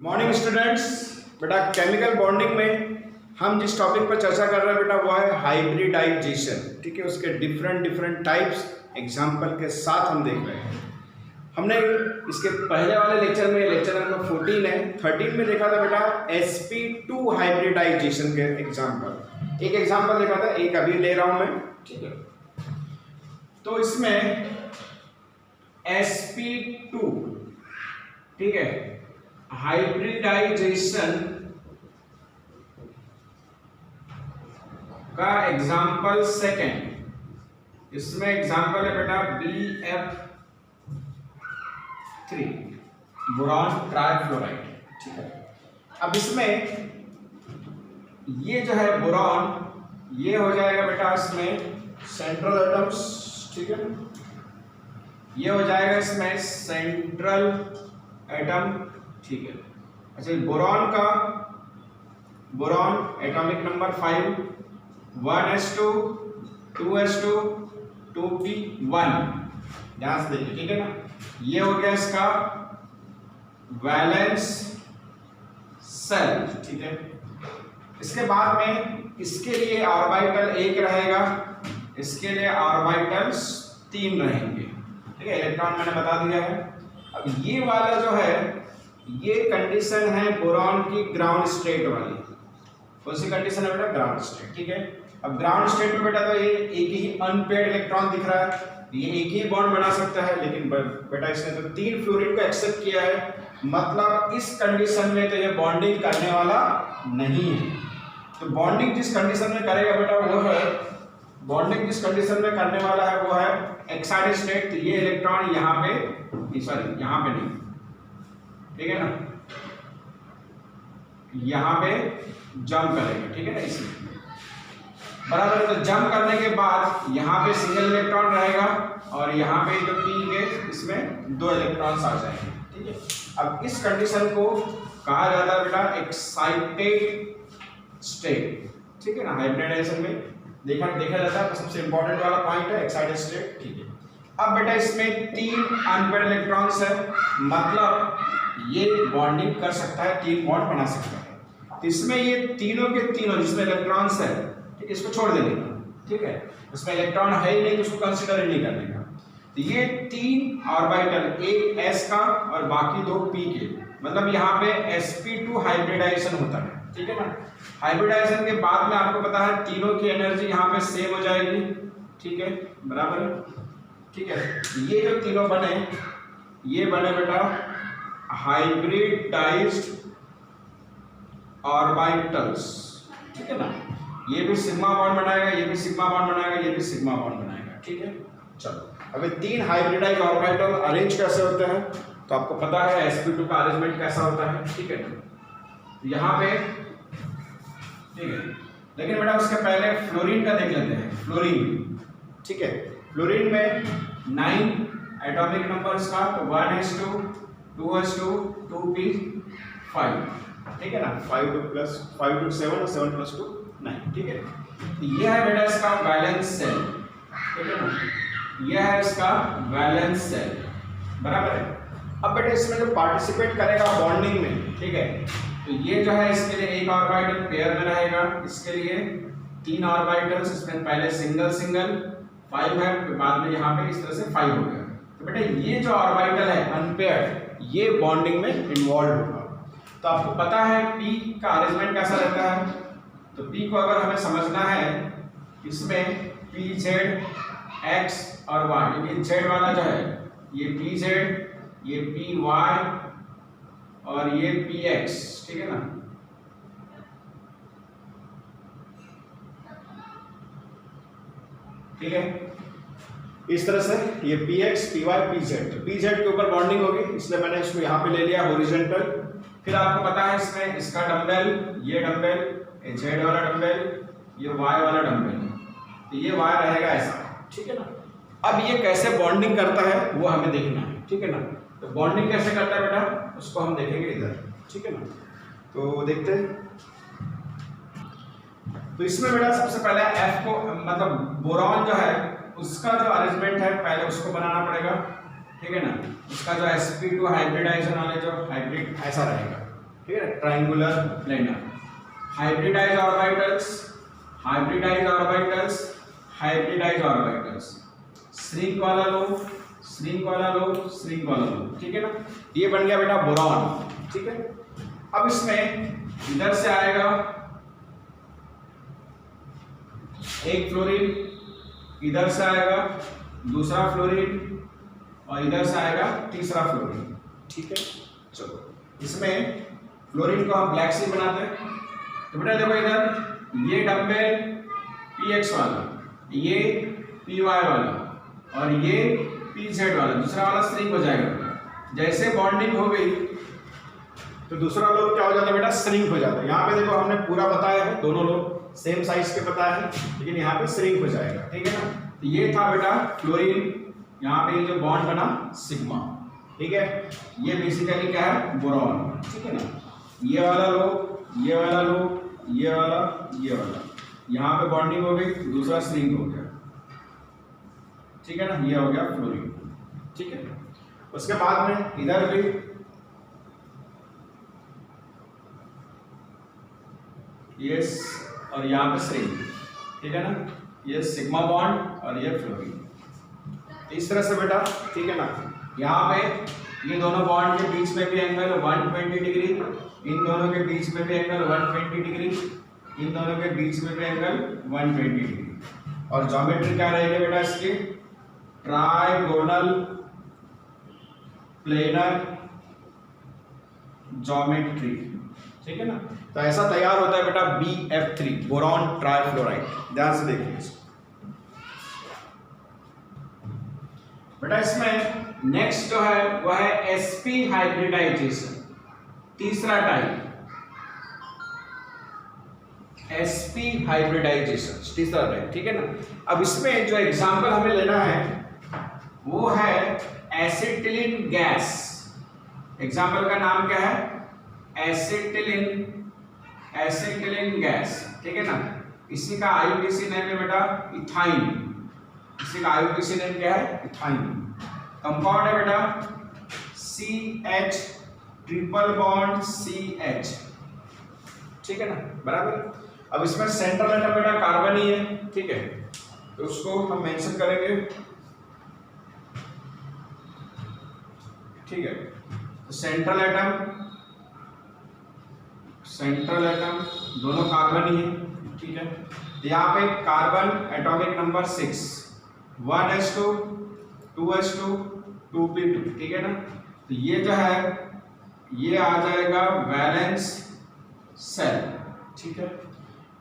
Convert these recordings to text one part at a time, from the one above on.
Morning students. बेटा chemical bonding में हम जिस टॉपिक पर चर्चा कर रहे हैं बेटा वो है हाइब्रिडाइजेशन। ठीक है, उसके डिफरेंट टाइप्स एग्जाम्पल के साथ हम देख रहे हैं। हमने इसके पहले वाले लेक्चर में, लेक्चर नंबर 14 है, 13 में देखा था बेटा sp2 हाइब्रिडाइजेशन के एग्जाम्पल। एक एग्जाम्पल देखा था, एक अभी ले रहा हूं मैं। ठीक है, तो इसमें sp2 ठीक है हाइब्रिडाइजेशन का एग्जाम्पल सेकेंड। इसमें एग्जाम्पल है बेटा BF3 बोरॉन ट्राइफ्लोराइड। ठीक है, अब इसमें ये जो है बोरॉन, ये हो जाएगा बेटा इसमें सेंट्रल एटम्स। ठीक है, ये हो जाएगा इसमें सेंट्रल एटम। ठीक है, अच्छा boron atomic number 5, 1s2 2s2 2p1, ध्यान से देखिए। ठीक है ना, ये हो गया इसका वैलेंस सेल। ठीक है, इसके बाद में इसके लिए ऑर्बिटल 1 रहेगा, इसके लिए ऑर्बिटल्स 3 रहेंगे। ठीक है, इलेक्ट्रॉन मैंने बता दिया है। अब ये वाला जो है, ये कंडीशन है बोरॉन की ग्राउंड स्टेट वाली। कौन सी कंडीशन है बेटा? Ground state. ठीक है, अब ग्राउंड स्टेट में बेटा तो ये एक ही अनपेयर्ड इलेक्ट्रॉन दिख रहा है, ये एक ही बॉन्ड बना सकता है, लेकिन बेटा इसने तो 3 फ्लोरीन को एक्सेप्ट किया है, मतलब इस कंडीशन में तो ये बॉन्डिंग करने वाला नहीं है। तो बॉन्डिंग जिस कंडीशन में करेगा बेटा वो है, बॉन्डिंग जिस कंडीशन में करने वाला है वो है एक्साइटेड स्टेट। तो ये इलेक्ट्रॉन यहाँ पे, सॉरी यहाँ पे नहीं, ठीक है ना, यहाँ पे जंप करेगा। ठीक है ना, इसमें बराबर है। तो जंप करने के बाद यहाँ पे सिंगल इलेक्ट्रॉन रहेगा और यहाँ पे जो पी के इसमें 2 इलेक्ट्रॉन्स आ जाएंगे। ठीक है, अब इस कंडीशन को कहा जाता है बेटा एक्साइटेड स्टेट। ठीक है ना, हाइब्रिडाइजेशन में देखा जाता है, तो सबसे इंपॉर्टेंट वाला पॉइंट है एक्साइटेड स्टेट। ठीक है, अब बेटा इसमें 3 अनपेयर्ड इलेक्ट्रॉन्स है, मतलब ये बॉन्डिंग कर सकता है, 3 बॉन्ड बना सकता है। तो इसमें ये तीनों के तीनों जिसमें इलेक्ट्रॉन्स है, ठीक, इसको छोड़ देने का। ठीक है, इसमें इलेक्ट्रॉन है ही नहीं तो उसको कंसीडर ही नहीं करने का। तो ये 3 ऑर्बिटल, एक s का और बाकी 2 p के, मतलब यहाँ पे sp2 हाइब्रिडाइजेशन होता है। ठीक है ना, हाइब्रिडाइजेशन के बाद में आपको पता है तीनों की एनर्जी यहाँ पे सेम हो जाएगी। ठीक है, बराबर है। ठीक है, ये जो तीनों बने, ये बने बेटा हाइब्रिडाइज्ड ऑर्बिटल्स। ठीक है ना, ये भी सिग्मा बॉन्ड बनाएगा, ये भी सिग्मा बॉन्ड बनाएगा, ये भी सिग्मा बॉन्ड बनाएगा। ठीक है, चलो अब 3 हाइब्रिडाइज्ड ऑर्बिटल अरेंज कैसे होते हैं, तो आपको पता है sp2 का अरेंजमेंट कैसा होता है। ठीक है ना, यहाँ पे, ठीक है, लेकिन बेटा उसके पहले फ्लोरीन का देख लेते हैं। फ्लोरीन, ठीक है, फ्लोरीन में 9 एटॉमिक नंबर्स का, तो 1s2 2s2 2p5। ठीक है ना, 5 to 7 और 7 + 2 9। ठीक है, तो ये है बेटा इसका वैलेंस सेल। ठीक है ना, यह है इसका वैलेंस सेल, बराबर है। अब बेटा इसमें जो पार्टिसिपेट करेगा बॉन्डिंग में, ठीक है, तो ये जो है इसके लिए एक ऑर्बिटल पेयर में रहेगा, इसके लिए 3 ऑर्बिटल्स, इसमें पहले सिंगल 5 है, बाद में यहाँ पे इस तरह से 5 हो गया। तो बेटा ये जो ऑर्बिटल है अनपेयर्ड, ये बॉन्डिंग में इन्वॉल्व होगा। तो आपको पता है p का अरेंजमेंट कैसा रहता है, तो p को अगर हमें समझना है, इसमें pz x और y, ये z वाला जो है ये pz, ये py और ये px। ठीक है ना, ठीक है, इस तरह से ये px py pz, तो pz के ऊपर बॉन्डिंग होगी, इसलिए मैंने इसको यहाँ पे ले लिया हॉरिजॉन्टल। फिर आपको पता है इसमें इसका डंबल, ये डंबल, ये z वाला डंबल, ये y वाला डंबल, तो ये y रहेगा ऐसा। ठीक है ना, अब ये कैसे बॉन्डिंग करता है वो हमें देखना है। ठीक है ना, तो बॉन्डिंग कैसे करता है बेटा, उसको हम देखेंगे इधर। ठीक है ना, तो देखते हैं। तो इसमें बेटा सबसे पहले F को, मतलब बोरॉन जो है उसका जो अरेंजमेंट है पहले उसको बनाना पड़ेगा। ठीक है ना, उसका जो sp2 हाइब्रिडाइजेशन वाले जो हाइब्रिड ऐसा रहेगा। ठीक है, triangular planar. Hybridize orbitals, hybridize orbitals, hybridize orbitals, shrink वाला लो, श्रिंक वाला लो, श्रिंक वाला लो, ठीक है ना। ये बन गया बेटा बोरॉन, ठीक है। अब इसमें इधर से आएगा एक फ्लोरीन, इधर से आएगा दूसरा फ्लोरीन, और इधर से आएगा तीसरा फ्लोरीन, ठीक है। चलो इसमें फ्लोरीन को हम ब्लैक सी बनाते हैं। तो बेटा देखो इधर ये डंबल px वाला, ये py वाला, और ये pz वाला, दूसरा वाला श्रिंक हो जाएगा बेटा। जैसे बॉन्डिंग हो गई तो दूसरा लोग क्या हो जाता है बेटा, श्रिंक हो जाता है। यहाँ पे देखो हमने पूरा बताया है, दोनों लोग सेम साइज के बताया है, लेकिन यहाँ पे श्रिंक हो जाएगा, ठीक है ना। तो ये था बेटा फ्लोरीन, यहाँ पे जो बॉन्ड बना सिग्मा, ठीक है। ये बेसिकली क्या है, बोरॉन, ठीक है ना। ये वाला लो, ये वाला लो, ये वाला, ये वाला, यहाँ पे बॉन्डिंग हो गई, दूसरा श्रिंक हो गया, ठीक है ना। ये हो गया फ्लोरीन, ठीक है। उसके बाद में इधर भी ये और यहाँ पे श्रिंक, ठीक है ना। ये सिग्मा बॉन्ड और ये फ्लोरीन, इस तरह से बेटा, ठीक है ना। यहाँ पे ये दोनों बॉन्ड के बीच में भी एंगल 120 डिग्री, इन दोनों के बीच में भी एंगल 120 डिग्री, इन दोनों के बीच में भी एंगल 120 डिग्री। और ज्योमेट्री क्या रहेगी बेटा इसकी, ट्राइगोनल प्लेनर ज्योमेट्री, ठीक है ना। तो ऐसा तैयार होता है बेटा BF3, बोरॉन ट्राइफ्लोराइड। ध्यान से देखिए इसको बेटा। इसमें नेक्स्ट जो है वह है sp हाइब्रिडाइजेशन, तीसरा टाइप sp हाइब्रिडाइजेशन, तीसरा टाइप, ठीक है ना। अब इसमें जो एग्जांपल हमें लेना है वो है एसिटिलीन गैस। एग्जांपल का नाम क्या है, एसिटिलीन, एसिटिलीन गैस, ठीक है ना। इसी का आईयूपीएसी नेम है बेटा इथाइन, इसी का आईयूपीएसी नेम क्या है, इथाइन। कंपाउंड है बेटा CH ट्रिपल बॉन्ड CH, ठीक है ना, बराबर। अब इसमें सेंट्रल एटम बेटा कार्बन ही है, ठीक है, तो उसको हम मेंशन करेंगे, ठीक है। तो सेंट्रल एटम, सेंट्रल एटम दोनों कार्बन ही है, ठीक है। तो यहाँ पे carbon atomic number 6, 1s2 2s2 2p2, ठीक है ना। तो ये जो है ये आ जाएगा वैलेंस सेल, ठीक है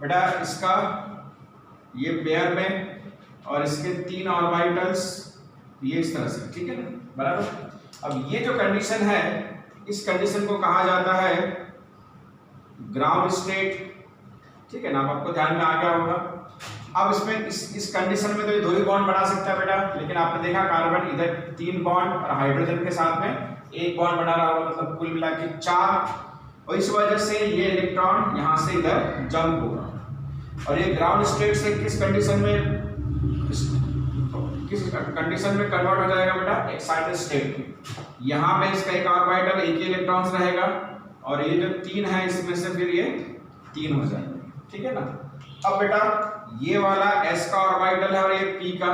बेटा। इसका ये पेयर में और इसके 3 ऑर्बिटल्स ये इस तरह से, ठीक है ना, बराबर। अब ये जो कंडीशन है, इस कंडीशन को कहा जाता है ग्राउंड स्टेट, ठीक है ना। अब आपको ध्यान में आ गया होगा। अब इसमें इस कंडीशन में तो ये 2 ही बॉन्ड बना सकता है बेटा, लेकिन आपने देखा कार्बन इधर 3 बॉन्ड और हाइड्रोजन के साथ में 1 बॉन्ड बना रहा होगा, मतलब कुल मिला के 4, और इस वजह से ये इलेक्ट्रॉन यहाँ से इधर जंप होगा। और ये ग्राउंड स्टेट से किस कंडीशन में कन्वर्ट हो जाएगा बेटा, एक्साइटेड स्टेट में। यहाँ पे इसका एक ऑर्बिटल, एक ही इलेक्ट्रॉन्स रहेगा, और ये जो 3 है इसमें से फिर ये 3 हो जाएंगे, ठीक है ना। अब बेटा ये वाला s का ऑर्बिटल है और ये p का,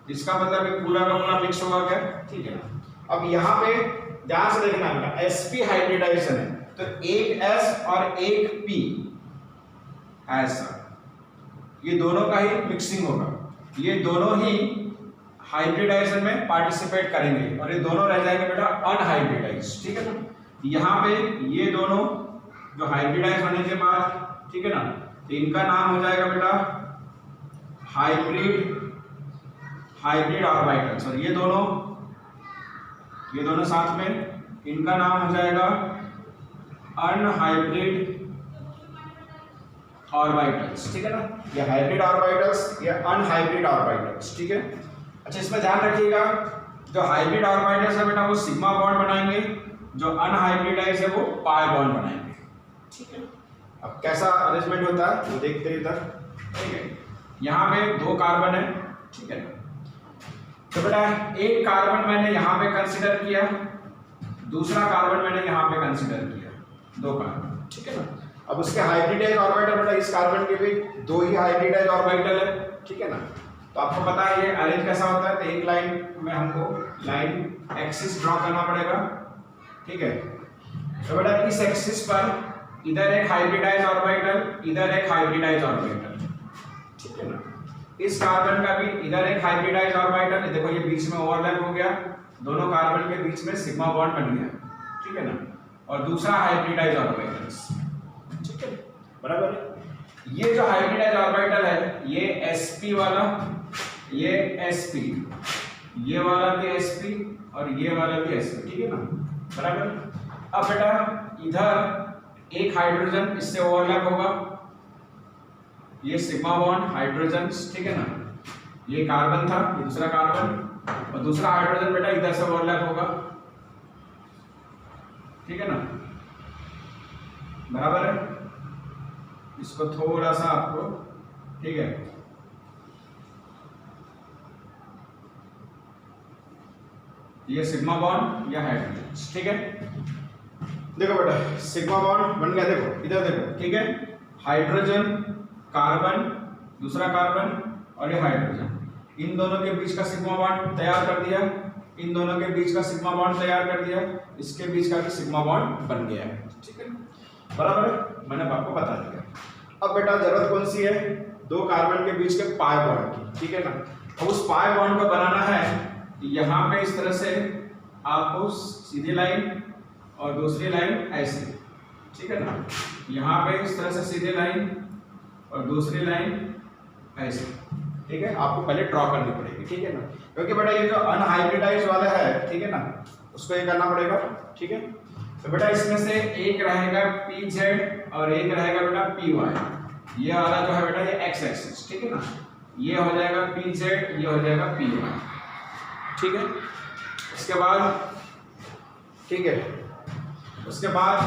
इसका मतलब ये पूरा का पूरा मिक्स होगा क्या, ठीक है ना। अब यहाँ पे ध्यान से देखना बेटा, sp हाइब्रिडाइजेशन है, तो एक s और एक p, ऐसा ये दोनों का ही मिक्सिंग होगा, ये दोनों ही हाइब्रिडाइजेशन में पार्टिसिपेट करेंगे, और ये दोनों रह जाएंगे बेटा अनहाइब्रिडाइज, ठीक है ना। यहाँ पे ये दोनों जो हाइब्रिडाइज होने के बाद, ठीक है ना, तो इनका नाम हो जाएगा बेटा हाइब्रिड ऑर्बिटल्स, और ये दोनों साथ में इनका नाम हो जाएगा अनहाइब्रिड ऑर्बिटल्स, ठीक है ना। ये हाइब्रिड ऑर्बिटल्स, ये अनहाइब्रिड ऑर्बिटल्स, ठीक है। अच्छा इसमें ध्यान रखिएगा, जो हाइब्रिड ऑर्बिटल्स है बेटा वो सिग्मा बॉन्ड बनाएंगे, जो अनहाइब्रिडाइज है वो पाई बॉन्ड बनाएंगे, ठीक है। अब कैसा अरेंजमेंट होता है वो देखते हैं इधर, ठीक है। यहाँ पे 2 कार्बन है, ठीक है। तो बेटा एक कार्बन मैंने यहाँ पे कंसीडर किया, दूसरा कार्बन मैंने यहाँ पे कंसीडर किया, 2 कार्बन, ठीक है ना। अब उसके हाइब्रिडाइज ऑर्बिटल बेटा इस कार्बन के भी 2 ही हाइब्रिडाइज ऑर्बिटल है, ठीक है ना। तो आपको पता है ये अरेंज कैसा होता है, तो एक लाइन में हमको लाइन एक्सिस ड्रॉ करना पड़ेगा, ठीक है। तो बेटा इस एक्सिस पर इधर एक हाइब्रिडाइज ऑर्बिटल, इधर एक हाइब्रिडाइज ऑर्बिटल, ठीक है ना। इस कार्बन का भी इधर एक हाइब्रिडाइज ऑर्बिटल, देखो ये बीच में ओवरलैप हो गया, दोनों कार्बन के बीच में सिग्मा बॉन्ड बन गया, ठीक है ना। और दूसरा हाइब्रिडाइज ऑर्बिटल, ठीक है, बराबर है। ये जो हाइब्रिडाइज ऑर्बिटल है ये sp वाला, ये sp, ये वाला भी sp और ये वाला भी sp, ठीक है ना, बराबर। अब बेटा इधर एक हाइड्रोजन इससे ओवरलैप होगा, ये सिग्मा बॉन्ड हाइड्रोजन, ठीक है ना। ये कार्बन था, ये दूसरा कार्बन, और दूसरा हाइड्रोजन बेटा इधर से ओवरलैप होगा, ठीक है ना, बराबर है। इसको थोड़ा सा आपको, ठीक है, ये सिग्मा बॉन्ड या हाइड्रोजन, ठीक है। देखो बेटा सिग्मा बॉन्ड बन गया, देखो इधर देखो, ठीक है। हाइड्रोजन, कार्बन, दूसरा कार्बन और ये हाइड्रोजन, इन दोनों के बीच का सिग्मा बॉन्ड तैयार कर दिया, इन दोनों के बीच का सिग्मा बॉन्ड तैयार कर दिया, इसके बीच का भी सिग्मा बॉन्ड बन गया है, ठीक है, बराबर है, मैंने आपको बता दिया। अब बेटा जरूरत कौन सी है, 2 कार्बन के बीच के पाई बॉन्ड की, ठीक है ना। अब उस पाई बॉन्ड को बनाना है, यहाँ पे इस तरह से आपको सीधी लाइन और दूसरी लाइन ऐसे, ठीक है ना। यहाँ पे इस तरह से सीधी लाइन और दूसरी लाइन ऐसे, ठीक है, आपको पहले ड्रॉ करनी पड़ेगी, ठीक है ना, क्योंकि बेटा ये जो अनहाइब्रिडाइज वाला है, ठीक है ना, उसको ये करना पड़ेगा, ठीक है। तो बेटा इसमें से एक रहेगा pz और एक रहेगा बेटा py, ये वाला जो है बेटा ये x एक्सिस, ठीक है ना, ये हो जाएगा pz, ये हो जाएगा py, ठीक है। उसके बाद, ठीक है, उसके बाद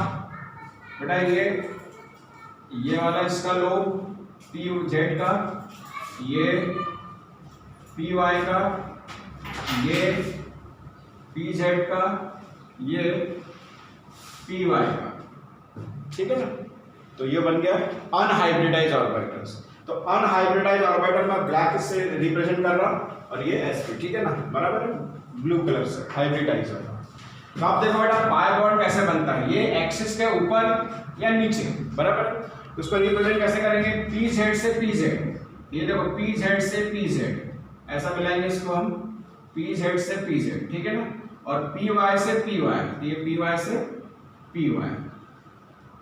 बेटा ये वाला इसका लोब pz का, ये py का, ये pz का, ये py का, ठीक है ना। तो ये बन गया अनहाइब्रिडाइज ऑर्बिटल्स। तो अनहाइब्रिडाइज ऑर्बिटल में ब्लैक से रिप्रेजेंट कर रहा और ये sp, ठीक है ना, बराबर है, ब्लू कलर से हाइब्रिडाइज वाला। तो आप देखो बेटा पाई बॉन्ड कैसे बनता है, ये एक्सिस के ऊपर या नीचे, बराबर है। तो उसको रिप्रेजेंट कैसे करेंगे, pz से pz, ये देखो pz से pz, ऐसा मिलाएंगे इसको हम, pz से pz, ठीक है ना, और py से py, ये py से py,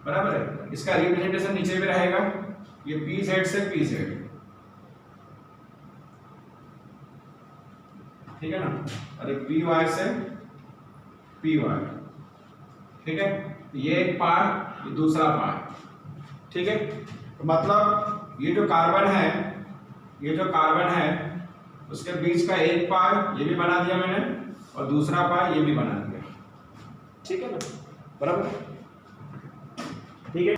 बराबर है। इसका रिप्रेजेंटेशन नीचे भी रहेगा, ये pz से pz, ठीक है ना, और एक py से py, ठीक है, ये एक पार, ये दूसरा पार, ठीक है। तो मतलब ये जो कार्बन है, ये जो कार्बन है उसके बीच का एक पार ये भी बना दिया मैंने, और दूसरा पार ये भी बना दिया, ठीक है ना, बराबर, ठीक है।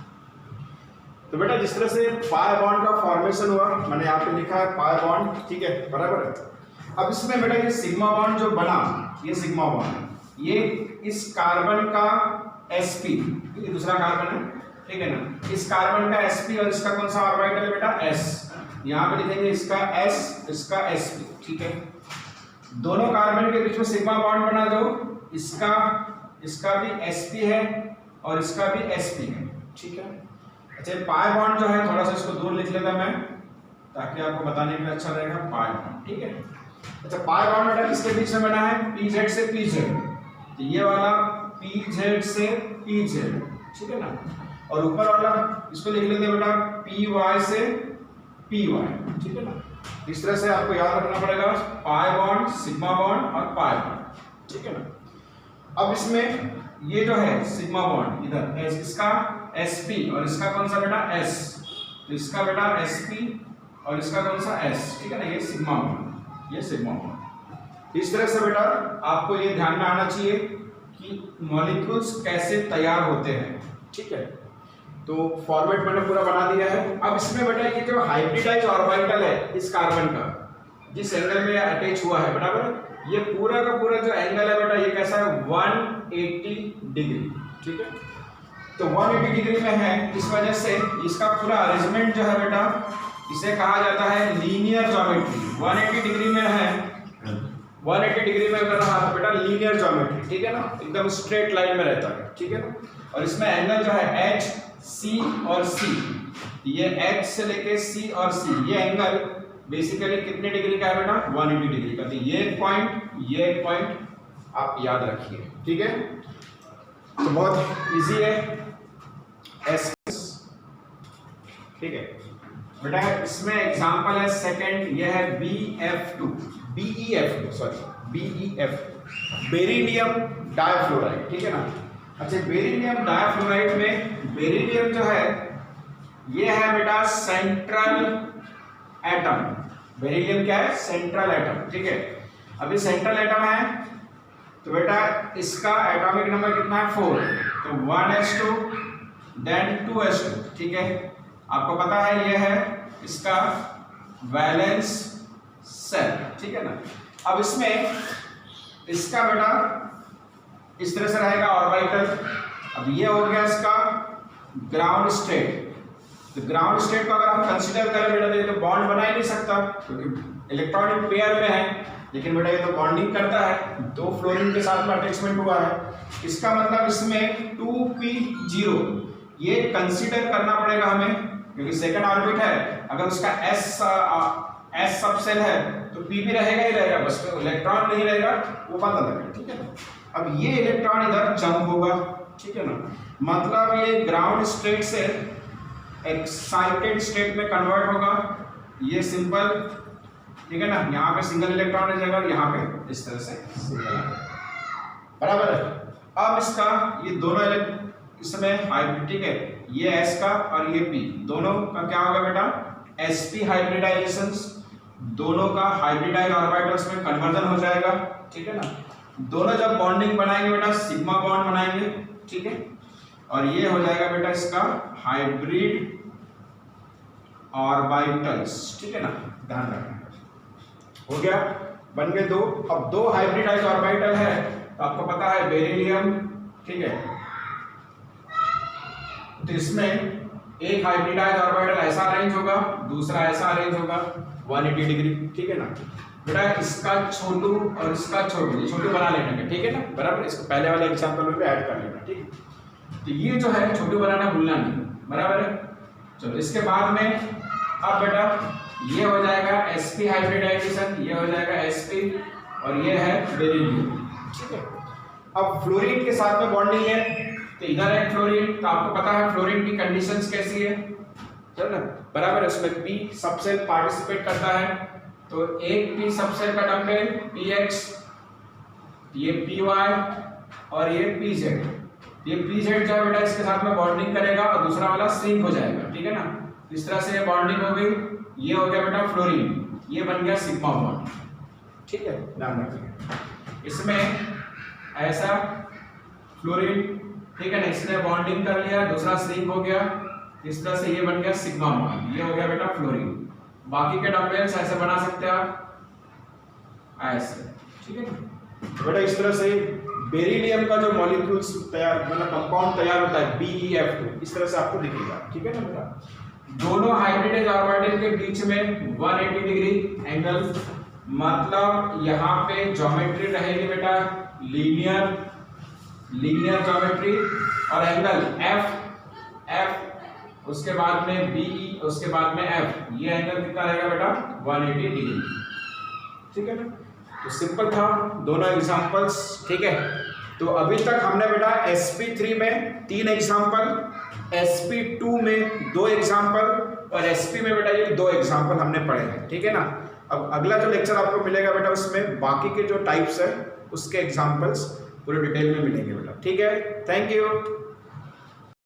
तो बेटा जिस तरह से पाई बॉन्ड का फॉर्मेशन हुआ, मैंने यहाँ पे लिखा है पाई बॉन्ड, ठीक है, बराबर है। अब इसमें बेटा ये सिग्मा बॉन्ड जो बना, ये सिग्मा बॉन्ड, ये इस कार्बन का sp, ये दूसरा कार्बन है, ठीक है ना, इस कार्बन का sp और इसका कौन सा ऑर्बिटल है बेटा s, यहाँ पे लिखेंगे इसका s, इसका sp, ठीक है। दोनों कार्बन के बीच में सिग्मा बॉन्ड बना, जो इसका भी sp है और इसका भी sp है, ठीक है। अच्छा पाई बॉन्ड जो है थोड़ा सा इसको दूर लिख लेता मैं, ताकि आपको बताने में अच्छा रहेगा, पाई बॉन्ड, ठीक है। अच्छा पाई बॉन्ड बेटा किसके बीच में बना है, pz से pz, तो ये वाला pz से pz, ठीक है ना, और ऊपर वाला इसको लिख लेते हैं बेटा py से py, ठीक है ना। इस तरह से आपको याद रखना पड़ेगा पाई बॉन्ड, सिग्मा बॉन्ड और पाई बॉन्ड, ठीक है ना। अब इसमें ये जो है सिग्मा बॉन्ड इधर इसका sp और इसका कौन सा बेटा s, तो इसका बेटा sp और इसका कौन सा s, ठीक है ना, ये सिग्मा बॉन्ड, ये सिग्मा बॉन्ड। इस तरह से बेटा आपको ये ध्यान में आना चाहिए कि मॉलिक्यूल्स कैसे तैयार होते हैं, ठीक है। तो फॉर्मेट मैंने पूरा बना दिया है। अब इसमें बेटा ये जो हाइब्रिडाइज ऑर्बिटल है इस कार्बन का, जिस एंगल में अटैच हुआ है, बराबर, ये पूरा का पूरा जो एंगल है बेटा ये कैसा है 180 डिग्री, ठीक है। तो 180 डिग्री में है, इस वजह से इसका पूरा अरेंजमेंट जो है बेटा इसे कहा जाता है लीनियर ज्योमेट्री। 180 डिग्री में है, 180 डिग्री में अगर रहा तो बेटा लीनियर ज्योमेट्री, ठीक है ना, एकदम स्ट्रेट लाइन में रहता है, ठीक है ना। और इसमें एंगल जो है एच, सी और सी, ये एच से लेके सी और सी, ये एंगल बेसिकली कितने डिग्री का है बेटा 180 डिग्री का। तो ये एक पॉइंट आप याद रखिए, ठीक है। तो बहुत इजी है एस, ठीक है बेटा। इसमें एग्जांपल है सेकंड, ये है BeF2, बेरिलियम डाइफ्लोराइड, ठीक है ना। अच्छा, बेरिलियम डाइफ्लोराइड में बेरिलियम जो है ये है बेटा सेंट्रल एटम। बेरिलियम क्या है? सेंट्रल एटम, ठीक है। अभी सेंट्रल एटम है तो बेटा इसका एटॉमिक नंबर कितना है 4, तो 1s2 देन 2s2, ठीक है। आपको पता है ये है इसका वैलेंस सेल, ठीक है ना। अब इसमें इसका बेटा इस तरह से रहेगा ऑर्बिटल। अब ये हो गया इसका ग्राउंड स्टेट। तो ग्राउंड स्टेट को अगर हम कंसीडर करें बेटा तो ये तो बॉन्ड बना ही नहीं सकता क्योंकि इलेक्ट्रॉनिक पेयर में है, लेकिन बेटा ये तो बॉन्डिंग करता है, 2 फ्लोरीन के साथ में अटैचमेंट हुआ है। इसका मतलब इसमें 2p0 ये कंसीडर करना पड़ेगा हमें क्योंकि सेकंड ऑर्बिट है। अगर उसका s सबसेल है तो p भी रहेगा ही रहेगा, बस इलेक्ट्रॉन नहीं रहेगा, वो बात अलग है, ठीक है ना। अब ये इलेक्ट्रॉन इधर जंप होगा, ठीक है ना, मतलब ये ग्राउंड स्टेट से एक्साइटेड स्टेट में कन्वर्ट होगा। ये सिंपल, ठीक है ना, यहाँ पे सिंगल इलेक्ट्रॉन रह जाएगा, यहाँ पे इस तरह से सिंगल, बराबर है। अब इसका ये दोनों इसमें हाइब्रिड, ठीक है, ये s का और ये p, दोनों का क्या होगा बेटा sp हाइब्रिडाइजेशन, दोनों का हाइब्रिडाइज ऑर्बिटल्स में कन्वर्जन हो जाएगा, ठीक है ना। दोनों जब बॉन्डिंग बनाएंगे बेटा सिग्मा बॉन्ड बनाएंगे, ठीक है, और ये हो जाएगा बेटा इसका हाइब्रिड ऑर्बिटल्स, ठीक है ना, ध्यान रखना। हो गया, बन गए 2। अब 2 हाइब्रिडाइज ऑर्बिटल है तो आपको पता है बेरिलियम, ठीक है, तो इसमें एक हाइब्रिडाइज ऑर्बिटल ऐसा अरेंज होगा, दूसरा ऐसा अरेंज होगा 180 डिग्री, ठीक है ना बेटा। इसका छोटू और इसका छोटू, छोटू बना लेना है, ठीक है ना, बराबर। इसको पहले वाले एग्जांपल में भी ऐड कर लेना, ठीक है। तो ये जो है छोटू बनाना भूलना नहीं, बराबर है। चलो इसके बाद में अब बेटा ये हो जाएगा sp हाइब्रिडाइजेशन, ये हो जाएगा sp और ये है बेरिलियम, ठीक है। अब फ्लोरीन के साथ में बॉन्डिंग है तो इधर है फ्लोरीन, तो आपको पता है फ्लोरीन की कंडीशंस कैसी है, चल ना, बराबर। इसमें p सबसेल पार्टिसिपेट करता है, तो एक p सबसेल का डम्बेल px, ये py और ये pz, ये pz जो है बेटा इसके साथ में बॉन्डिंग करेगा और दूसरा वाला श्रिंक हो जाएगा, ठीक है ना। इस तरह से ये बॉन्डिंग हो गई, ये हो गया बेटा फ्लोरीन, ये बन गया सिग्मा बॉन्ड, ठीक है, ध्यान रखिए। इसमें ऐसा फ्लोरीन, ठीक है ना, इसने बॉन्डिंग कर लिया, दूसरा श्रिंक हो गया, इस तरह से ये बन गया सिग्मा बॉन्ड, ये हो गया बेटा फ्लोरीन। बाकी के डम्बेल्स ऐसे बना सकते हैं आप ऐसे, ठीक है ना बेटा। इस तरह से बेरिलियम का जो मॉलिक्यूल्स तैयार, मतलब कंपाउंड तैयार होता है BeF2, इस तरह से आपको दिखेगा, ठीक है ना बेटा। दोनों हाइब्रिडाइज ऑर्बिटल के बीच में 180 डिग्री एंगल, मतलब यहाँ पे ज्योमेट्री रहेगी बेटा लीनियर ज्योमेट्री, और एंगल F, उसके बाद में BE, उसके बाद में F, ये एंगल कितना रहेगा बेटा 180 डिग्री, ठीक है ना। तो सिंपल था दोनों एग्जांपल्स, ठीक है। तो अभी तक हमने बेटा sp3 में 3 एग्जांपल, sp2 में 2 एग्जांपल और sp में बेटा ये 2 एग्जांपल हमने पढ़े हैं, ठीक है ना। अब अगला जो लेक्चर आपको मिलेगा बेटा उसमें बाकी के जो टाइप्स है उसके एग्जांपल्स पूरे डिटेल में मिलेंगे बेटा, ठीक है। Thank you.